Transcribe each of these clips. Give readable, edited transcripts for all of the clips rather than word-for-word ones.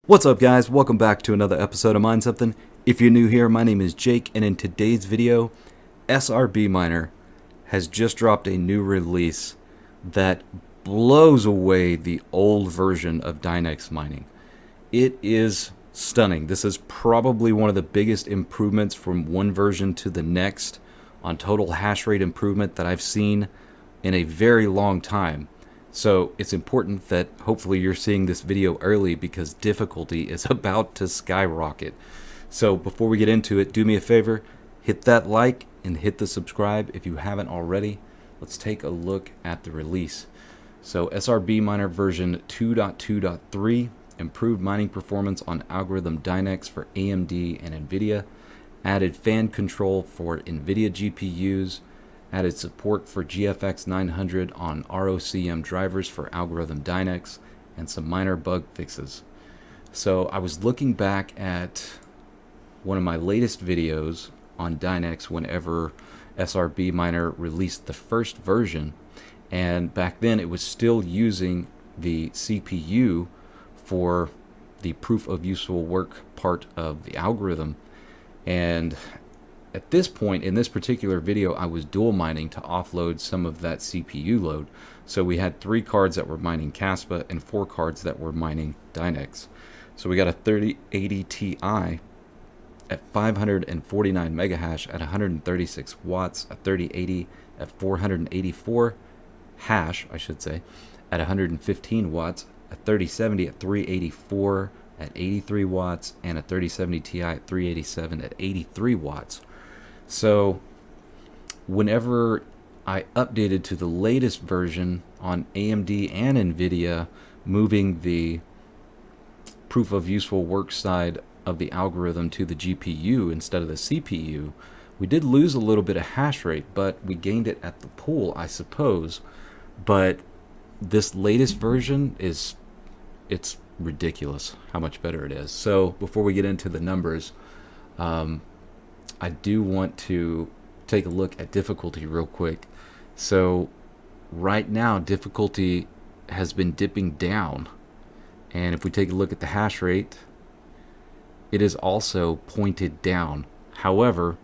What's up, guys? Welcome back to another episode of Mind Something. If you're new here, my name is Jake, and in today's video, SRBminer has just dropped a new release that blows away the old version of Dynex mining. It is stunning. This is probably one of the biggest improvements from one version to the next on total hash rate improvement that I've seen in a very long time. So it's important that hopefully you're seeing this video early because difficulty is about to skyrocket. So before we get into it, do me a favor, hit that like and hit the subscribe if you haven't already. Let's take a look at the release. So SRBminer version 2.2.3, improved mining performance on algorithm Dynex for AMD and Nvidia, added fan control for Nvidia GPUs, added support for GFX 900 on ROCm drivers for algorithm Dynex, and some minor bug fixes. So I was looking back at one of my latest videos on Dynex whenever SRBminer released the first version, and back then it was still using the CPU for the proof of useful work part of the algorithm. And at this point, in this particular video, I was dual mining to offload some of that CPU load. So we had 3 cards that were mining Caspa and 4 cards that were mining Dynex. So we got a 3080 Ti at 549 megahash at 136 watts, a 3080 at 484 hash, I should say, at 115 watts, a 3070 at 384 at 83 watts, and a 3070 Ti at 387 at 83 watts. So whenever I updated to the latest version on AMD and Nvidia, moving the proof of useful work side of the algorithm to the GPU instead of the CPU, we did lose a little bit of hash rate, but we gained it at the pool, I suppose. But this latest version it's ridiculous how much better it is. So before we get into the numbers, I do want to take a look at difficulty real quick. So right now difficulty has been dipping down, and if we take a look at the hash rate, it is also pointed down. However,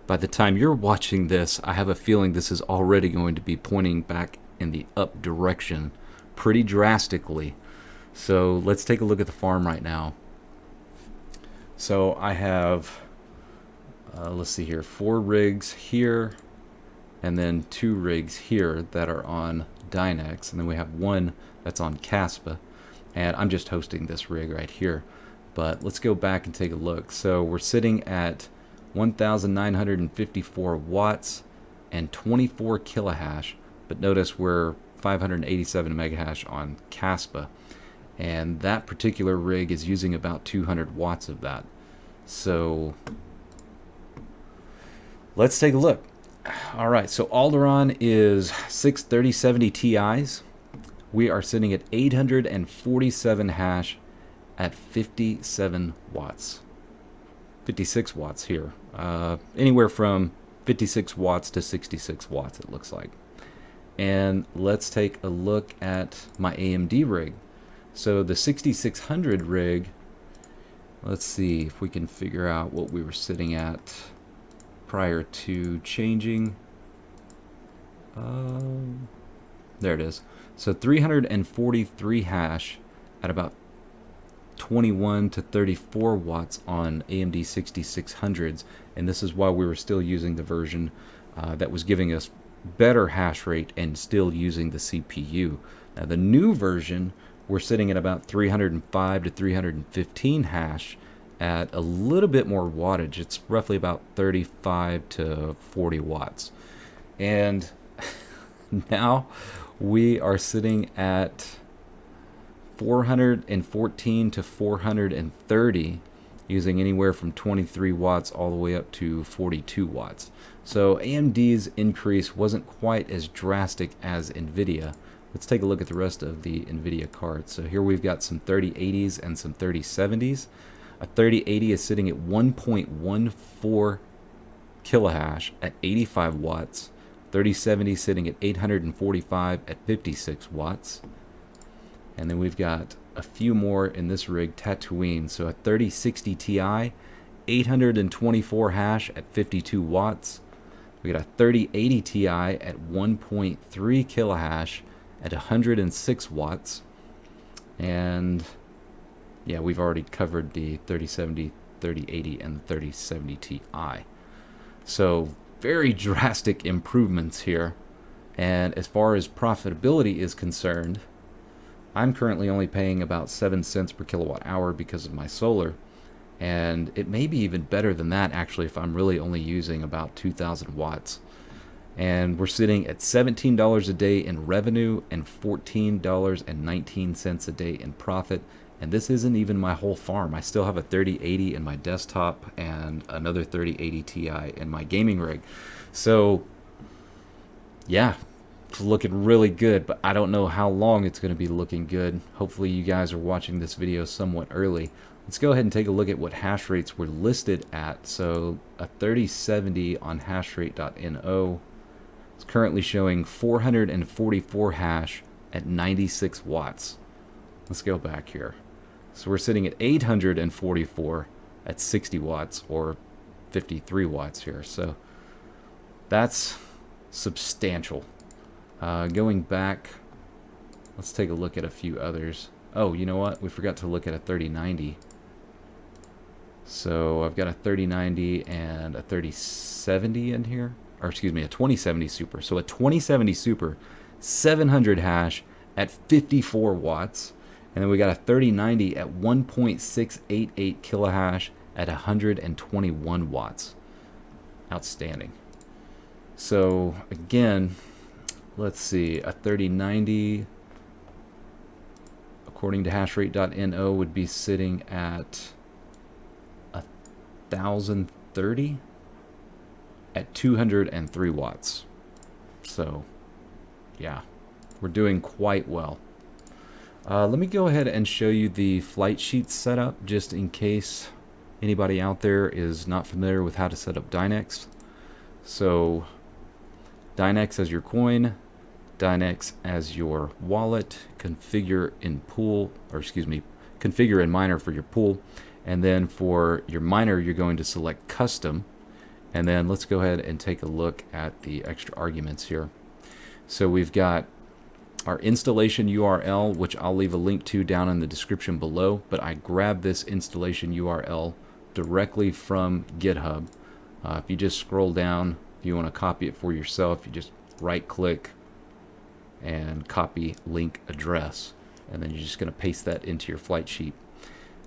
by the time you're watching this, I have a feeling this is already going to be pointing back in the up direction pretty drastically. So let's take a look at the farm right now. So I have let's see here, 4 rigs here, and then 2 rigs here that are on Dynex, and then we have 1 that's on Caspa, and I'm just hosting this rig right here. But let's go back and take a look. So we're sitting at 1,954 watts and 24 kilohash, but notice we're 587 megahash on Caspa, and that particular rig is using about 200 watts of that. So let's take a look. All right, so Alderon is 6 3070 Ti's. We are sitting at 847 hash at 57 watts. 56 watts here. Anywhere from 56 watts to 66 watts, it looks like. And let's take a look at my AMD rig. So the 6600 rig, let's see if we can figure out what we were sitting at prior to changing. There it is. So 343 hash at about 21 to 34 watts on AMD 6600s, and this is why we were still using the version that was giving us better hash rate and still using the CPU. Now the new version, we're sitting at about 305 to 315 hash at a little bit more wattage. It's roughly about 35 to 40 watts. And now we are sitting at 414 to 430, using anywhere from 23 watts all the way up to 42 watts. So AMD's increase wasn't quite as drastic as Nvidia. Let's take a look at the rest of the Nvidia cards. So here we've got some 3080s and some 3070s. A 3080 is sitting at 1.14 kilohash at 85 watts. 3070 sitting at 845 at 56 watts. And then we've got a few more in this rig, Tatooine. So a 3060 Ti, 824 hash at 52 watts. We got a 3080 Ti at 1.3 kilohash at 106 watts. And yeah, we've already covered the 3070, 3080, and the 3070 Ti. So very drastic improvements here. And as far as profitability is concerned, I'm currently only paying about 7 cents per kilowatt hour because of my solar. And it may be even better than that actually if I'm really only using about 2,000 watts. And we're sitting at $17 a day in revenue and $14.19 a day in profit. And this isn't even my whole farm. I still have a 3080 in my desktop and another 3080 Ti in my gaming rig. So yeah, it's looking really good, but I don't know how long it's going to be looking good. Hopefully you guys are watching this video somewhat early. Let's go ahead and take a look at what hash rates were listed at. So a 3070 on hashrate.no is currently showing 444 hash at 96 watts. Let's go back here. So we're sitting at 844 at 60 watts or 53 watts here. So that's substantial. Going back, let's take a look at a few others. Oh, you know what? We forgot to look at a 3090. So I've got a 3090 and a 3070 in here. Or excuse me, a 2070 Super. So a 2070 Super, 700 hash at 54 watts. And then we got a 3090 at 1.688 kilohash at 121 watts. Outstanding. So again, let's see, a 3090 according to hashrate.no would be sitting at 1030 at 203 watts. So yeah, we're doing quite well. Let me go ahead and show you the flight sheet setup just in case anybody out there is not familiar with how to set up Dynex. So Dynex as your coin, Dynex as your wallet, configure in pool, or excuse me, configure in miner for your pool, and then for your miner you're going to select custom. And then let's go ahead and take a look at the extra arguments here. So we've got our installation URL, which I'll leave a link to down in the description below, but I grabbed this installation URL directly from GitHub. If you just scroll down, if you want to copy it for yourself, you just right click and copy link address, and then you're just going to paste that into your flight sheet.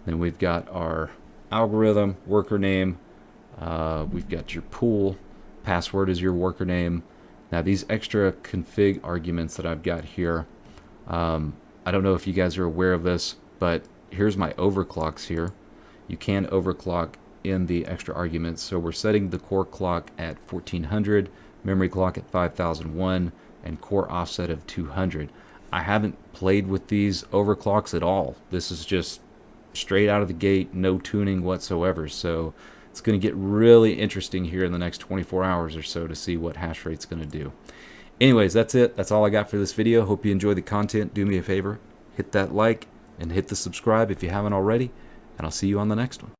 Then we've got our algorithm, worker name, we've got your pool, password is your worker name. Now these extra config arguments that I've got here, I don't know if you guys are aware of this, but here's my overclocks here. You can overclock in the extra arguments. So we're setting the core clock at 1400, memory clock at 5001, and core offset of 200. I haven't played with these overclocks at all. This is just straight out of the gate, no tuning whatsoever. So it's going to get really interesting here in the next 24 hours or so to see what hash rate's going to do. Anyways, that's it. That's all I got for this video. Hope you enjoyed the content. Do me a favor, hit that like and hit the subscribe if you haven't already, and I'll see you on the next one.